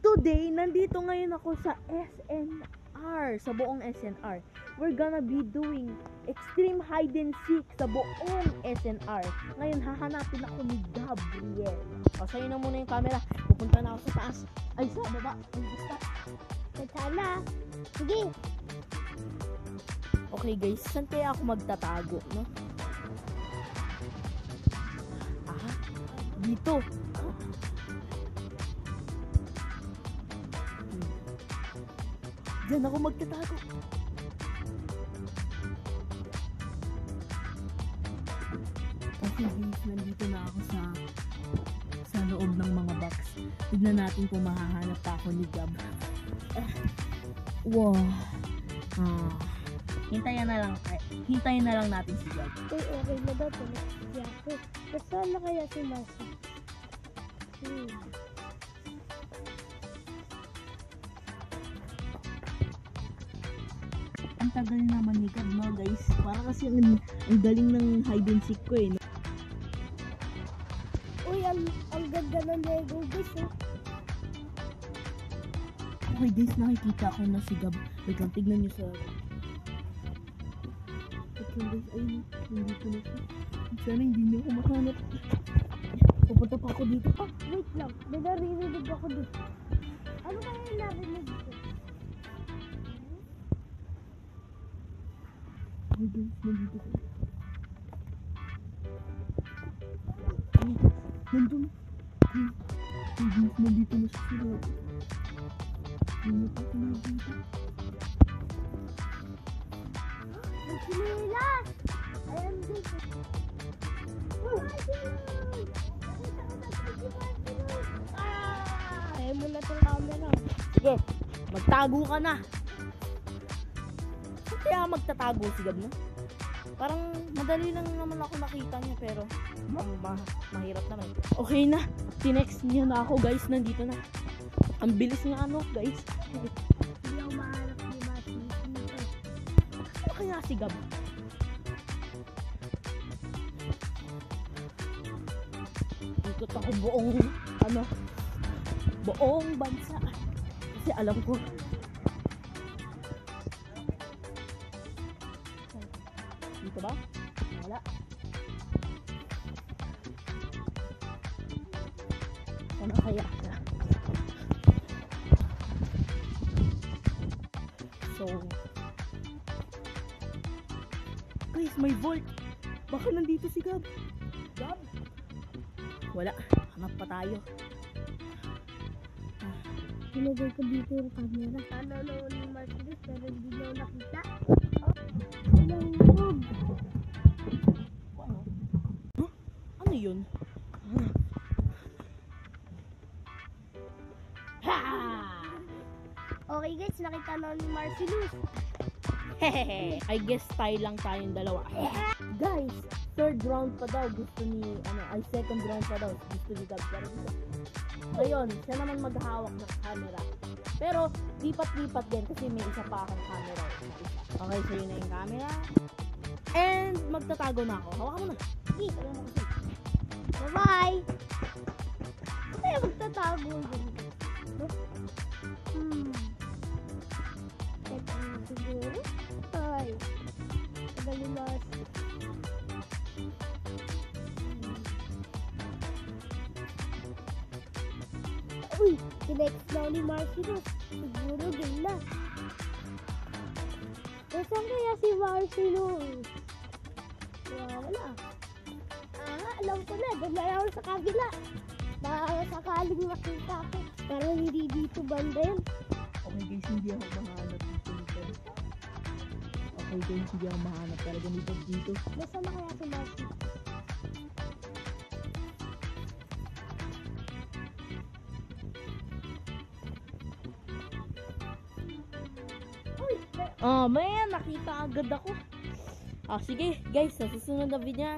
Today, nandito ngayon ako sa SNR, sa buong SNR. We're gonna be doing extreme hide and seek sa buong SNR. Ngayon, hahanapin ako ni Gabriel. O, sa'yo na muna yung camera. Pupunta na ako sa taas. Ay, sa baba. Ay, basta. Sana. Sige. Okay guys, saan kaya ako magtatago, no? Aha, dito. Diyan ako magtatago. Okay guys, nandito na ako sa loob ng mga box. Tignan natin kung mahahanap pa ako ni Gab. Wow. Hintayin na lang natin si Gab. Uy, okay na daw. Tuloy ako. Saan na kaya si Marcy? Ang tagal naman ni Gab, no guys? Para kasi ang galing ng hide and seek ko eh. No? Uy, ang ganda ng Lego guys eh. Okay guys, nakikita ko na si Gab. Wait lang, tignan nyo sa... Okay guys, ayun. Nandito na siya. Sana hindi niya ako mahanap. Pupunta pa ako dito. Oh, wait lang. May naririnig ako dito. Ano kaya yung narinig dito? Okay guys, nandito ko. Ay, nandun. Okay guys, nandito na siya. Hindi pa ako nandito. May sinilas! Ayan dito. Ayaw mo na itong camera. Sige, magtago ka na. Kaya magtatago si Gab, no? Parang madali lang naman ako nakita niya, pero mahirap naman. Okay na, tinext niya na ako guys, nandito na. Ang bilis nga ano guys. Hindi ako mahanap ni Marcy. Ano kaya si Gab? Ikot ako buong bansa. Kasi alam ko. Dito ba? Wala. Ano kaya siya? So, guys, may vault. Baka nandito si Gab. Gab? Wala. Hanap pa tayo. Sinagay ko dito yung camera. Ano noon ni Marcy pero hindi daw nakita. Ilang loob. Ano? Huh? Ano yun? Ha! Okay guys, nakita na ni Marcy Luz. Hehehe. I guess tayo lang tayong dalawa. Guys, third round pa daw gusto ni second round pa daw gusto ni Gab. Ngayon, siya naman maghahawak ng camera. Pero lipat-lipat din kasi may isa pa akong camera. Okay, so yun na yung camera. And magtatago na ako. Hawakan mo na. Sige, kaya mo kasi. Bye-bye! Kaya magtatago din. Ito na siguro. Ay. Tagalimas. Uy, sinext na ni Marcy Luz. Siguro game na. Saan kaya si Marcy Luz? Wala. Alam ko na. Doon na ako sa kabila. Baka sakaling makita ako. Parang hindi dito banda yan. Okay guys, hindi ako mahanap dito. Okay guys, hindi ako mahanap talaga dito. Nasaan na kaya si Marcy? Man, nakita agad ako. Sige guys, sa susunod na video,